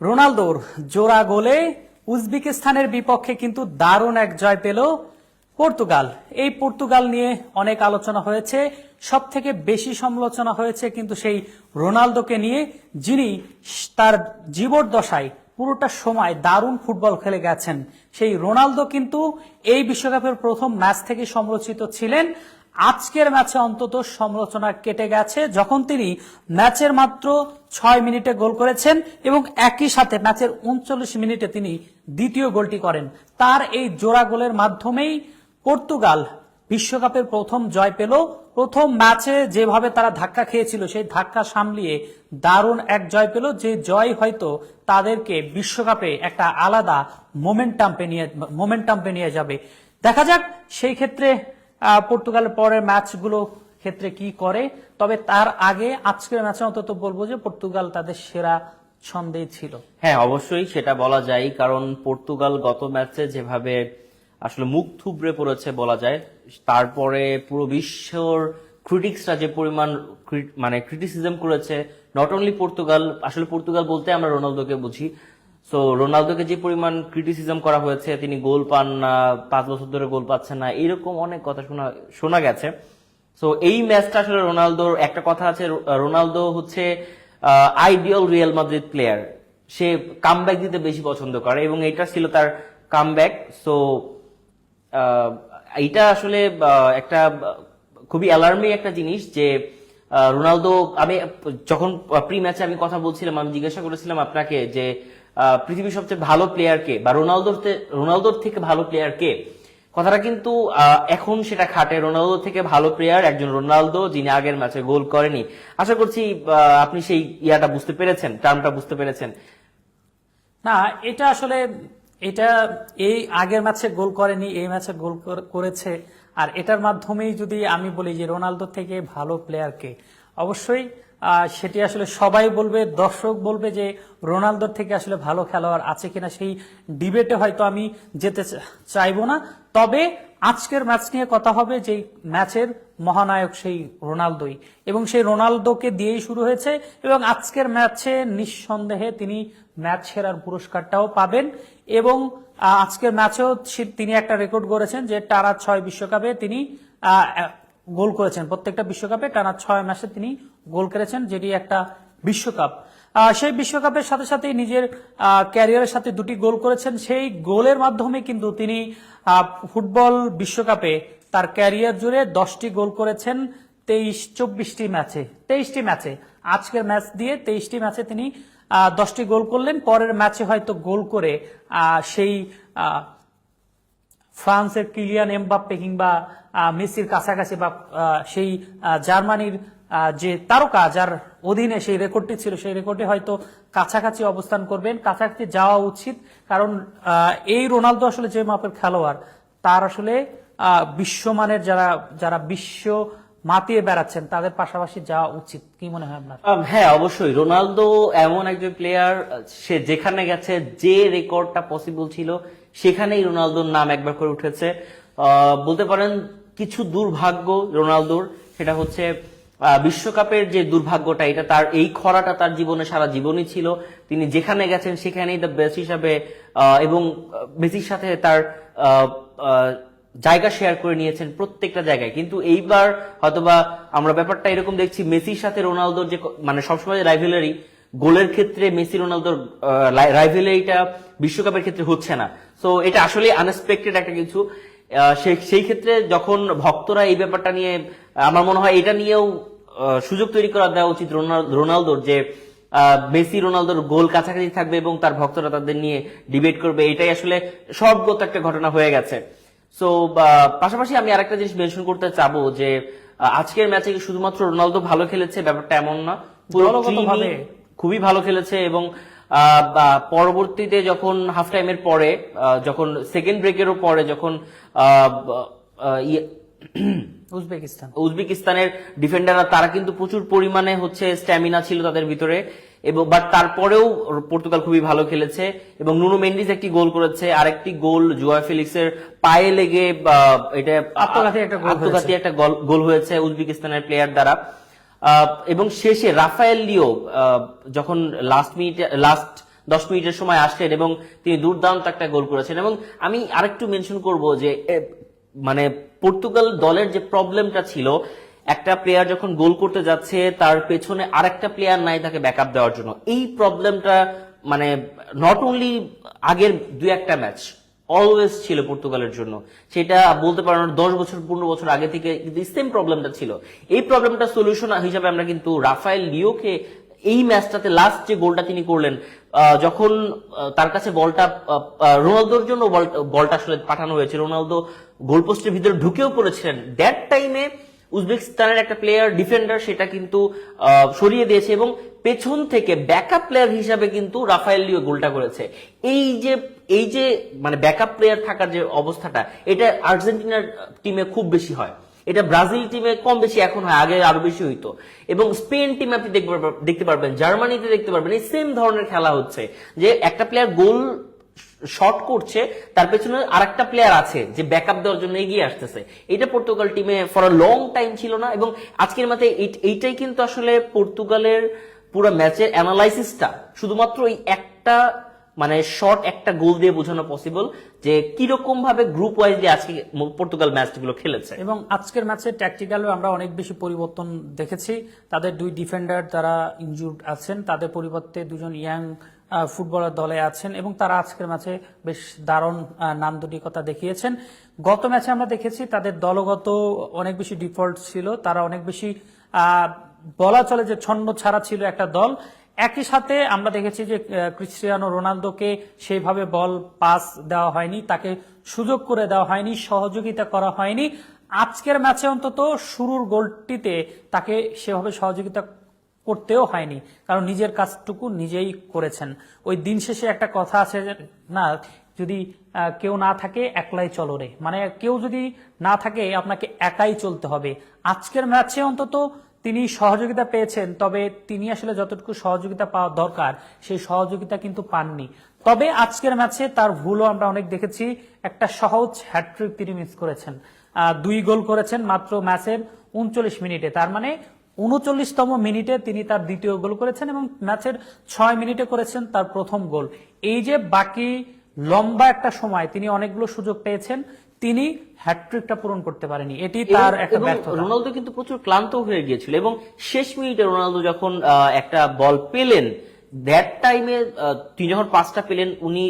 রোনালদোর জোড়া গোলে উজবেকিস্তানের বিপক্ষে কিন্তু দারুণ এক জয় পেল পর্তুগাল। এই পর্তুগাল নিয়ে অনেক আলোচনা হয়েছে, সব থেকে বেশি সমালোচনা হয়েছে কিন্তু সেই রোনালদোকে নিয়ে, যিনি তার জীবদ্দশায় পুরোটা সময় দারুণ ফুটবল খেলে গেছেন। সেই রোনালদো কিন্তু এই বিশ্বকাপের প্রথম ম্যাচ থেকে সমালোচিত ছিলেন। আজকের ম্যাচে অন্তত সমালোচনা কেটে গেছে, যখন তিনি ম্যাচের মাত্র 6 মিনিটে গোল করেছেন এবং একই সাথে ম্যাচের 39 মিনিটে তিনি দ্বিতীয় গোলটি করেন। তার এই জোড়া গোলের মাধ্যমেই পর্তুগাল বিশ্বকাপের প্রথম জয় পেল। প্রথম ম্যাচে যেভাবে তারা ধাক্কা খেয়েছিল, সেই ধাক্কা সামলিয়ে দারুণ এক জয় পেল, যে জয় হয়তো তাদেরকে বিশ্বকাপে একটা আলাদা মোমেন্টামে নিয়ে যাবে। দেখা যাক সেই ক্ষেত্রে পর্তুগালের পরের ম্যাচগুলো ক্ষেত্রে কি করে। তবে তার আগে আজকের ম্যাচে অন্তত বলবো যে পর্তুগাল তাদের সেরা ছন্দেই ছিল। হ্যাঁ, অবশ্যই সেটা বলা যায়, কারণ পর্তুগাল গত ম্যাচে যেভাবে আসলে মুখ থুবড়ে পড়েছে বলা যায়, তারপরে পুরো বিশ্বর ক্রিটিক্সরা যে পরিমাণ ক্রিটিসিজম করেছে, নট অনলি পর্তুগাল, আসলে পর্তুগাল বলতে আমরা রোনালদোকে বুঝি। সো রোনালদোকে যে পরিমাণ ক্রিটিসিজম করা হয়েছে, তিনি গোল পান না, 5 বছর ধরে গোল পাচ্ছেন না, এরকম অনেক কথা শোনা গেছে। সো এই ম্যাচটা আসলে রোনালদোর একটা কথা আছে, রোনালদো হচ্ছে আইডিয়াল রিয়াল মাদ্রিদ প্লেয়ার। সে কামব্যাক দিতে বেশি পছন্দ করে এবং এটা ছিল তার কামব্যাক। সো এইটা আসলে একটা খুবই অ্যালার্মিং একটা জিনিস যে রোনালদো, আমি যখন প্রি ম্যাচে আমি কথা বলছিলাম, আমি জিজ্ঞাসা করেছিলাম আপনাকে যে পৃথিবীর সবচেয়ে ভালো প্লেয়ার কে, বা রোনালদোর থেকে ভালো প্লেয়ার কে। কথাটা কিন্তু এখন সেটা খাটে, রোনালদো থেকে ভালো প্লেয়ার একজন রোনালদো, যিনি আগের ম্যাচে গোল করেনি। আশা করছি আপনি সেই ইয়াটা বুঝতে পেরেছেন, টার্মটা বুঝতে পেরেছেন। না, এটা আসলে এটা এই আগের ম্যাচে গোল করেনি, এই ম্যাচে গোল করেছে। আর এটার মাধ্যমেই যদি আমি বলি যে রোনালদো থেকে ভালো প্লেয়ার কে, অবশ্যই সেটি আসলে সবাই বলবে, দর্শক বলবে যে রোনালদোর থেকে আসলে ভালো খেলোয়াড় আছে কিনা, সেই ডিবেটে হয়তো আমি যেতে চাইবো না। তবে আজকের ম্যাচ নিয়ে কথা হবে, যে ম্যাচের মহানায়ক সেই রোনালদোই, এবং সেই রোনালদোকে দিয়েই শুরু হয়েছে, এবং আজকের ম্যাচে নিঃসন্দেহে তিনি ম্যাচ সেরার পুরস্কারটাও পাবেন। এবং আজকের ম্যাচেও তিনি একটা রেকর্ড করেছেন যে টানা 6 বিশ্বকাপে তিনি গোল করেছেন, প্রত্যেকটা বিশ্বকাপে টানা 6 ম্যাচে তিনি গোল করেছেন, যেটি একটা বিশ্বকাপ। সেই বিশ্বকাপের সাথে সাথে নিজের ক্যারিয়ারের সাথে 2টি গোল করেছেন। সেই গোলের মাধ্যমে কিন্তু তিনি ফুটবল বিশ্বকাপে তার ক্যারিয়ার জুড়ে 10টি গোল করেছেন 23টি ম্যাচে। আজকের ম্যাচ দিয়ে 23টি ম্যাচে তিনি 10টি গোল করলেন। পরের ম্যাচে হয়তো গোল করে সেই ফ্রান্সের কিলিয়ান এমবাপ্পে কিংবা মেসির কাছাকাছি, বা সেই জার্মানির যে তারকা যার অধীনে সেই রেকর্ডটি ছিল, সেই রেকর্ডে হয়তো কাছাকাছি অবস্থান করবেন। কাছাকাছি যাওয়া উচিত, কারণ এই রোনালদো আসলে যে মাপের খেলোয়াড়, তার আসলে বিশ্বমানের যারা বিশ্ব মাতিয়ে বেড়াচ্ছেন তাদের পাশাপাশি যাওয়া উচিত। কি মনে হয় আপনার? হ্যাঁ, অবশ্যই রোনালদো এমন একজন প্লেয়ার, সে যেখানে গেছে, যে রেকর্ডটা পসিবল ছিল সেখানেই রোনালদোর নাম একবার করে উঠেছে। বলতে পারেন কিছু দুর্ভাগ্য রোনালদোর, সেটা হচ্ছে বিশ্বকাপের যে দুর্ভাগ্যটা, এটা তার এই খরাটা তার জীবনে সারা জীবনই ছিল। তিনি যেখানে গেছেন সেখানেই দ্য বেস্ট হিসাবে এবং মেসির সাথে তার জায়গা শেয়ার করে নিয়েছেন প্রত্যেকটা জায়গায়। কিন্তু এইবার হয়তোবা আমরা ব্যাপারটা এরকম দেখছি, মেসির সাথে রোনালদোর যে সবসময় রাইভেলারি, গোলের ক্ষেত্রে মেসি রোনালদোর রাইভেলারিটা বিশ্বকাপের ক্ষেত্রে হচ্ছে না। সো এটা আসলে আনএক্সপেক্টেড একটা কিছু। সেই ক্ষেত্রে যখন ভক্তরা এই ব্যাপারটা নিয়ে, আমার মনে হয় এটা নিয়েও সুযোগ তৈরি করা দেওয়া উচিত রোনালদোর, যে মেসি রোনালদোর গোল কাছাকাছি থাকবে এবং তার ভক্তরা তাদের নিয়ে ডিবেট করবে। এটাই আসলে সর্বগত একটা ঘটনা হয়ে গেছে। সো পাশাপাশি আমি আরেকটা জিনিস মেনশন করতে চাবো যে আজকের ম্যাচে শুধুমাত্র রোনালদো ভালো খেলেছে ব্যাপারটা এমন না, দলগতভাবে খুবই ভালো খেলেছে। এবং পরবর্তীতে যখন হাফ টাইমের পরে, যখন সেকেন্ড ব্রেকেরও পরে, যখন উজবেকিস্তানের ডিফেন্ডাররা, তারা কিন্তু প্রচুর পরিমাণে হচ্ছে স্ট্যামিনা ছিল তাদের ভিতরে, এবং বাট তারপরেও পর্তুগাল খুবই ভালো খেলেছে। এবং নুনো মেন্ডিস একটি গোল করেছে, আরেকটি গোল জুয়া ফেলিক্সের পায়ে লেগে এটা আত্মঘাতী একটা গোল হয়েছে উজবেকিস্তানের প্লেয়ার দ্বারা। এবং শেষে রাফায়েল লিও যখন লাস্ট 10 মিনিটের সময় আসলেন এবং তিনি দুর্দান্ত একটা গোল করেছেন। এবং আমি আরেকটু মেনশন করব যে মানে পর্তুগাল দলের যে প্রবলেমটা ছিল, একটা প্লেয়ার যখন গোল করতে যাচ্ছে তার পেছনে আরেকটা প্লেয়ার নাই তাকে ব্যাকআপ দেওয়ার জন্য। এই প্রবলেমটা মানে নট অনলি আগের 2-1টা ম্যাচ, অলওয়েজ ছিল পর্তুগালের জন্য। সেটা বলতে পারেন 10 বছর 15 বছর আগে থেকে কিন্তু সেম প্রবলেমটা ছিল। এই প্রবলেমটা সলিউশন হিসাবে আমরা কিন্তু রাফায়েল লিওকে এই ম্যাচটাতে লাস্ট যে গোলটা তিনি করলেন, যখন তার কাছে বলটা রোনালদোর জন্য বলটা আসলে পাঠানো হয়েছে, রোনালদো গোলপোস্টের ভিতরে ঢুকেও পড়েছিলেন, দ্যাট টাইমে উজবেকিস্তানের একটা প্লেয়ার ডিফেন্ডার সেটা কিন্তু সরিয়ে দিয়েছে এবং পেছন থেকে ব্যাকআপ প্লেয়ার হিসাবে কিন্তু রাফায়েল লিও গোলটা করেছে। এই যে মানে ব্যাকআপ প্লেয়ার থাকার যে অবস্থাটা, এটা আর্জেন্টিনার টিমে খুব বেশি হয়, এটা ব্রাজিল টিমে কম বেশি এখন হয়, আগে আরো বেশি হইতো। এবং স্পেন টিমে আপনি দেখতে পারবেন, জার্মানিতে দেখতে পারবেন, এই সেম ধরনের খেলা হচ্ছে যে একটা প্লেয়ার গোল শট করছে, তার পেছনে আরেকটা প্লেয়ার আছে যে ব্যাকআপ দেওয়ার জন্য এগিয়ে আসতেছে। এটা পর্তুগাল টিমে ফর আ লং টাইম ছিল না। এবং আজকের ম্যাচে এইটাই কিন্তু আসলে পর্তুগালের পুরো ম্যাচের অ্যানালাইসিসটা শুধুমাত্র এই একটা মানে শর্ট একটা গোল দিয়ে বোঝানো পসিবল যে কিরকম ভাবে গ্রুপ ওয়াইজলি আজকে পর্তুগাল ম্যাচগুলো খেলেছে। এবং আজকের ম্যাচে ট্যাকটিক্যালও আমরা অনেক বেশি পরিবর্তন দেখেছি। তাদের 2 ডিফেন্ডার যারা ইনজুর্ড আছেন, তাদের পরিবর্তে 2জন ইয়াং ফুটবলার দলে আছেন এবং তারা আজকের ম্যাচে বেশ দারুণ নান্দনিকতা দেখিয়েছেন। গত ম্যাচে আমরা দেখেছি তাদের দলগত অনেক বেশি ডিফল্ট ছিল, তারা অনেক বেশি বলা চলে যে ছন্ন ছাড়া ছিল একটা দল। একই সাথে আমরা দেখেছি যে ক্রিস্টিয়ানো রোনালদোকে সেইভাবে বল পাস দেওয়া হয়নি, তাকে সুযোগ করে দেওয়া হয়নি, সহযোগিতা করা হয়নি। আজকের ম্যাচে অন্তত শুরুর গোলটিতে তাকে সেভাবে সহযোগিতা করতেও হয়নি, কারণ নিজের কাজটুকু নিজেই করেছেন। ওই দিন শেষে একটা কথা আছে যে না, যদি কেউ না থাকে একলাই চলো রে, মানে কেউ যদি না থাকে আপনাকে একাই চলতে হবে। আজকের ম্যাচে অন্তত তিনি সহযোগিতা পেয়েছেন, তবে তিনি আসলে যতটুকু সহযোগিতা পাওয়া দরকার সেই সহযোগিতা কিন্তু পাননি। তবে আজকের ম্যাচে তার ভুলও আমরা অনেক দেখেছি। একটা সহজ হ্যাটট্রিক তিনি মিস করেছেন, 2 গোল করেছেন মাত্র ম্যাচের 39 মিনিটে, তার মানে 39তম মিনিটে তিনি তার দ্বিতীয় গোল করেছেন এবং ম্যাচের 6 মিনিটে করেছেন তার প্রথম গোল। এই যে বাকি লম্বা একটা সময় তিনি অনেকগুলো সুযোগ পেয়েছেন, তিনি হ্যাটট্রিকটা পূরণ করতে পারেনি, এটি তার একটা ব্যর্থতা। রোনালদো কিন্তু প্রচুর ক্লান্ত হয়ে গিয়েছিল এবং শেষ মিনিটে রোনালদো যখন একটা বল পেলেন, দ্যাট টাইমে তিনি যখন পাসটা পেলেন, উনি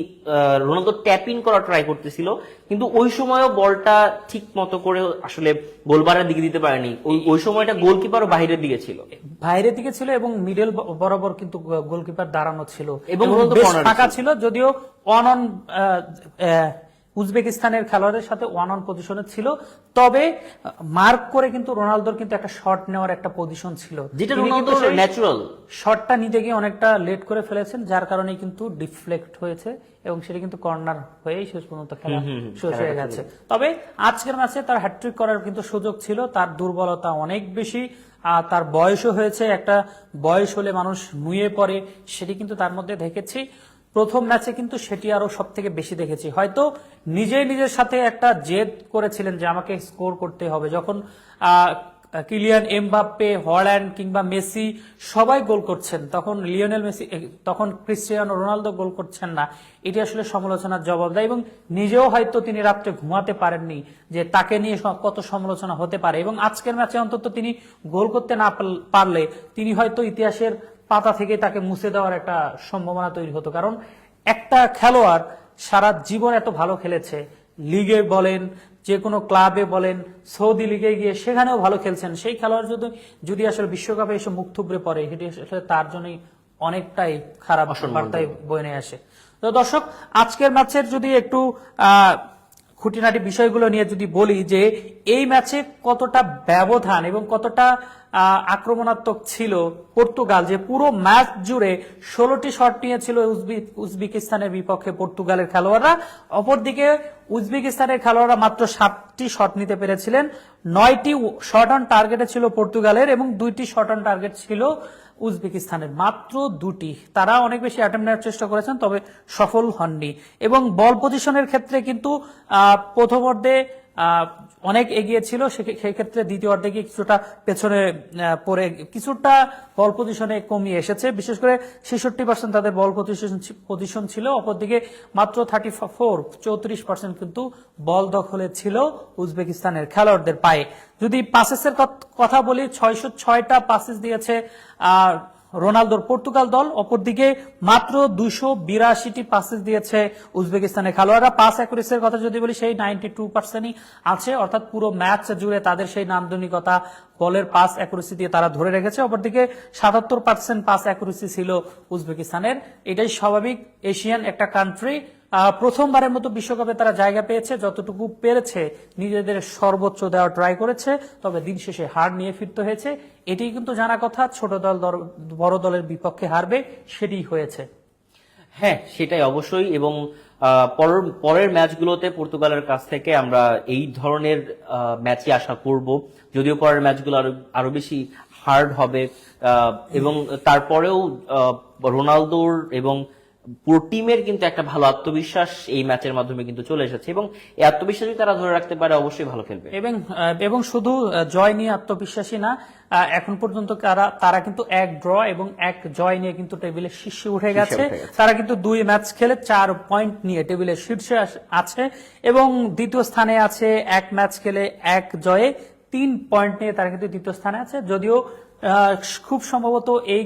রোনালদো ট্যাপ ইন করা ট্রাই করতেছিল, কিন্তু ওই সময়ও বলটা ঠিক মতো করে আসলে গোলবারের দিকে দিতে পারেনি। ওই সময়টা গোলকিপারও বাইরের দিকে ছিল, এবং মিডল বরাবর কিন্তু গোলকিপার দাঁড়ানো ছিল এবং বেশ ফাঁকা ছিল, যদিও ওয়ান অন উজবেকিস্তানের খেলোয়াড়ের সাথে 1-on পজিশনে ছিল। তবে মার্ক করে কিন্তু রোনালদোর কিন্তু একটা শট নেওয়ার একটা পজিশন ছিল, যেটা রোনালদোর ন্যাচারাল শটটা নিতে গিয়ে অনেকটা লেট করে ফেলেছেন, যার কারণে কিন্তু ডিফ্লেক্ট হয়েছে এবং সেটা কিন্তু কর্নার হয়েই শেষ পর্যন্ত খেলা শেষ হয়ে গেছে। তবে আজকের ম্যাচে তার হ্যাটট্রিক করার কিন্তু সুযোগ ছিল, তার দুর্বলতা অনেক বেশি, তার বয়সও হয়েছে, একটা বয়স হলে মানুষ নুয়ে পড়ে, সেটি কিন্তু তার মধ্যে দেখেছি। প্রথম ম্যাচে কিন্তু সেটি আরো সব থেকে বেশি দেখেছি। হয়তো নিজের সাথে একটা জেদ করেছিলেন যে আমাকে স্কোর করতে হবে, যখন কিলিয়ান এমবাপ্পে, হল্যান্ড কিংবা মেসি সবাই গোল করছেন, তখন ক্রিস্টিয়ানো রোনালদো গোল করছেন না, এটি আসলে সমালোচনার জবাব দেয়। এবং নিজেও হয়তো তিনি রাত্রে ঘুমাতে পারেননি যে তাকে নিয়ে কত সমালোচনা হতে পারে। এবং আজকের ম্যাচে অন্তত তিনি গোল করতে না পারলে তিনি হয়তো ইতিহাসের পাতা থেকে তাকে মুছে দেওয়ার একটা সম্ভাবনা তৈরি হতো, কারণ একটা খেলোয়াড় সারা জীবন এত ভালো খেলেছে, লিগে বলেন, যে কোনো ক্লাবে বলেন, সৌদি লিগে গিয়ে সেখানেও ভালো খেলছেন, সেই খেলোয়াড় যদি আসলে বিশ্বকাপে এসে মুখ থুবড়ে পড়ে, সেটি আসলে তার জন্যই অনেকটাই খারাপ বার্তায় বয়ে নিয়ে আসে। তো দর্শক, আজকের ম্যাচের যদি একটু খুঁটিনাটি বিষয়গুলো নিয়ে যদি বলি যে এই ম্যাচে কতটা ব্যবধান এবং কতটা আক্রমণাত্মক ছিল পর্তুগাল, যে পুরো ম্যাচ জুড়ে 16টি শট নিয়েছিল উজবেকিস্তানের বিপক্ষে পর্তুগালের খেলোয়াড়রা। অপরদিকে উজবেকিস্তানের খেলোয়াড়রা মাত্র 7টি শট নিতে পেরেছিলেন। 9টি শট অন টার্গেটে ছিল পর্তুগালের এবং 2টি শট অন টার্গেট ছিল উজবেকিস্তানের, মাত্র 2টি। তারা অনেক বেশি অ্যাটেম্প নেওয়ার চেষ্টা করেছেন, তবে সফল হননি। এবং বল পজিশনের ক্ষেত্রে কিন্তু প্রথমার্ধে অনেক এগিয়ে ছিল, সেই ক্ষেত্রে দ্বিতীয় অর্ধে কিছুটা পেছনে পড়ে কিছুটা বল পজিশনে কমিয়ে এসেছে। বিশেষ করে 66% তাদের বল পজিশন ছিল, অপরদিকে মাত্র 34% কিন্তু বল দখলে ছিল উজবেকিস্তানের খেলোয়াড়দের পায়ে। যদি পাসেসের কথা বলি, 606টা পাসেস দিয়েছে রোনালদোর পর্তুগাল দল, অপরদিকে মাত্র 282টি পাসেস দিয়েছে উজবেকিস্তানের খেলোয়াড়রা। পাস অ্যাকুরেসির কথা যদি বলি, সেই 92%ই আছে, অর্থাৎ পুরো ম্যাচ জুড়ে তাদের সেই নান্দনিকতা বলের পাস অ্যাকুরেসি দিয়ে তারা ধরে রেখেছে। অপরদিকে 77% পাস অ্যাকুরেসি ছিল উজবেকিস্তানের। এটাই স্বাভাবিক, এশিয়ান একটা কান্ট্রি, প্রথমবারের মতো বিশ্বকাপে তারা জায়গা পেয়েছে, যতটুকু পেরেছে নিজেদের সর্বোচ্চ দেওয়ার ট্রাই করেছে, তবে দিন শেষে হার নিয়ে ফিরতে হয়েছে। এটি কিন্তু জানা কথা, ছোট দল বড় দলের বিপক্ষে হারবে, সেটি হয়েছে। হ্যাঁ, সেটাই অবশ্যই। এবং পরের ম্যাচগুলোতে পর্তুগালের কাছ থেকে আমরা এই ধরনের ম্যাচই আশা করব, যদিও পরের ম্যাচগুলো আরো বেশি হার্ড হবে। এবং তারপরেও রোনালদোর এবং পুরো টিমের কিন্তু একটা ভালো আত্মবিশ্বাস এই ম্যাচের মাধ্যমে কিন্তু চলে এসেছে, এবং এই আত্মবিশ্বাস যদি তারা ধরে রাখতে পারে অবশ্যই ভালো খেলবে। এবং শুধু জয় নিয়ে আত্মবিশ্বাসী না, এখন পর্যন্ত তারা কিন্তু 1 ড্র এবং 1 জয় নিয়ে কিন্তু টেবিলের শীর্ষে উঠে গেছে। তারা কিন্তু 2 ম্যাচ খেলে 4 পয়েন্ট নিয়ে টেবিলের শীর্ষে আছে, এবং দ্বিতীয় স্থানে আছে 1 ম্যাচ খেলে 1 জয়ে 3 পয়েন্ট নিয়ে তারা কিন্তু দ্বিতীয় স্থানে আছে। যদিও খুব সম্ভবত এই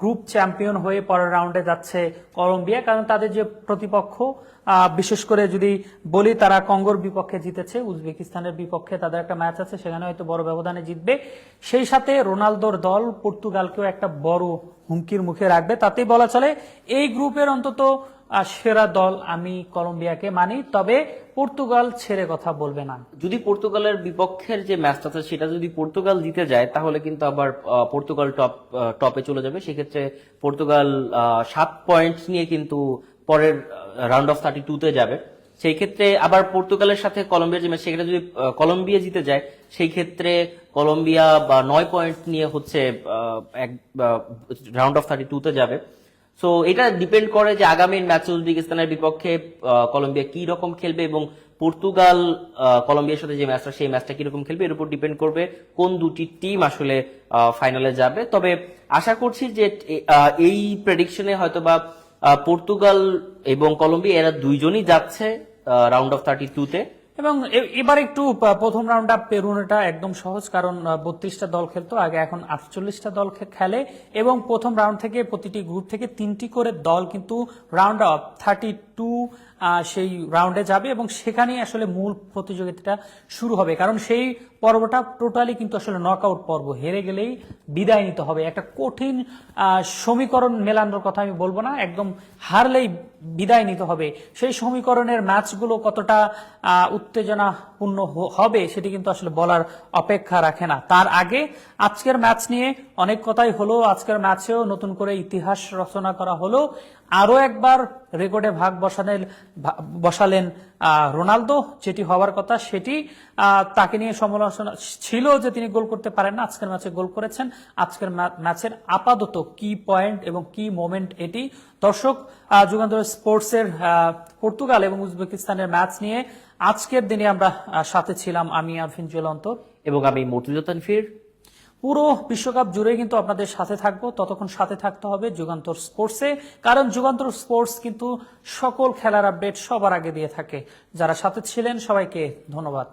গ্রুপ চ্যাম্পিয়ন হয়ে পরের রাউন্ডে যাচ্ছে কলম্বিয়া, কারণ তাদের যে প্রতিপক্ষ, বিশেষ করে যদি বলি, তারা কঙ্গোর বিপক্ষে জিতেছে, উজবেকিস্তানের বিপক্ষে তাদের একটা ম্যাচ আছে, সেখানে হয়তো বড় ব্যবধানে জিতবে। সেই সাথে রোনালদোর দল পর্তুগালকেও একটা বড় হুমকির মুখে রাখবে। তাতেই বলা চলে এই গ্রুপের অন্তত সেরা দল আমি কলম্বিয়াকে মানি, তবে পর্তুগাল ছেড়ে কথা বলবে না। যদি বিপক্ষের যে ম্যাচটা আছে সেটা যদি পর্তুগাল জিতে যায়, তাহলে কিন্তু আবার পর্তুগাল টপে চলে যাবে। সেক্ষেত্রে পর্তুগাল 7 পয়েন্ট নিয়ে কিন্তু পরের রাউন্ড অফ 32-তে যাবে। সেই ক্ষেত্রে আবার পর্তুগালের সাথে কলম্বিয়ার যে ম্যাচ, সেখানে যদি কলম্বিয়া জিতে যায়, সেই ক্ষেত্রে কলম্বিয়া 9 পয়েন্ট নিয়ে হচ্ছে রাউন্ড অফ 32-তে যাবে। সো এটা ডিপেন্ড করে যে আগামীর ম্যাচে উজবেকিস্তানের বিপক্ষে কলম্বিয়া কি রকম খেলবে, এবং পর্তুগাল কলম্বিয়ার সাথে যে ম্যাচটা, সেই ম্যাচটা কিরকম খেলবে, এর উপর ডিপেন্ড করবে কোন দুটি টিম আসলে ফাইনালে যাবে। তবে আশা করছি যে এই প্রেডিকশনে হয়তোবা পর্তুগাল এবং কলম্বিয়া এরা দুইজনই যাচ্ছে রাউন্ড অফ 32-তে। এবং এবার একটু প্রথম রাউন্ডটা পেরুনোটা একদম সহজ, কারণ 32টা দল খেলতো আগে, এখন 48টা দল খেলে, এবং প্রথম রাউন্ড থেকে প্রতিটি গ্রুপ থেকে 3টি করে দল কিন্তু রাউন্ড অফ 32 সেই রাউন্ডে যাবে, এবং সেখানেই আসলে মূল প্রতিযোগিতাটা শুরু হবে। কারণ সেই পর্বটা টোটালি কিন্তু আসলে নকআউট পর্ব, হেরে গেলেই বিদায় নিতে হবে। একটা কঠিন সমীকরণ মেলানোর কথা আমি বলবো না, একদম হারলেই বিদায় নিতে হবে। সেই সমীকরণের ম্যাচগুলো কতটা উত্তেজনাপূর্ণ হবে সেটি কিন্তু আসলে বলার অপেক্ষা রাখে না। তার আগে আজকের ম্যাচ নিয়ে অনেক কথাই হলো, আজকের ম্যাচেও নতুন করে ইতিহাস রচনা করা হলো। আরো একবার রেকর্ডে ভাগ বসালেন রোনালদো, যেটি হওয়ার কথা সেটি। তাকে নিয়ে সমালোচনা ছিল যে তিনি গোল করতে পারেন না, আজকের ম্যাচে গোল করেছেন। আজকের ম্যাচের আপাতত কি পয়েন্ট এবং কি মোমেন্ট এটি। দর্শক, যুগান্তর স্পোর্টসের পর্তুগাল এবং উজবেকিস্তানের ম্যাচ নিয়ে আজকের দিনে আমরা সাথে ছিলাম আমি আরফিন জ্বলন্ত এবং আমি মর্তুজা তানভীর। পুরো বিশ্বকাপ জুড়ে কিন্তু আপনাদের সাথে থাকবো, ততক্ষণ সাথে থাকতে হবে যুগান্তর স্পোর্টসে, কারণ যুগান্তর স্পোর্টস কিন্তু সকল খেলার আপডেট সবার আগে দিয়ে থাকে। যারা সাথে ছিলেন সবাইকে ধন্যবাদ।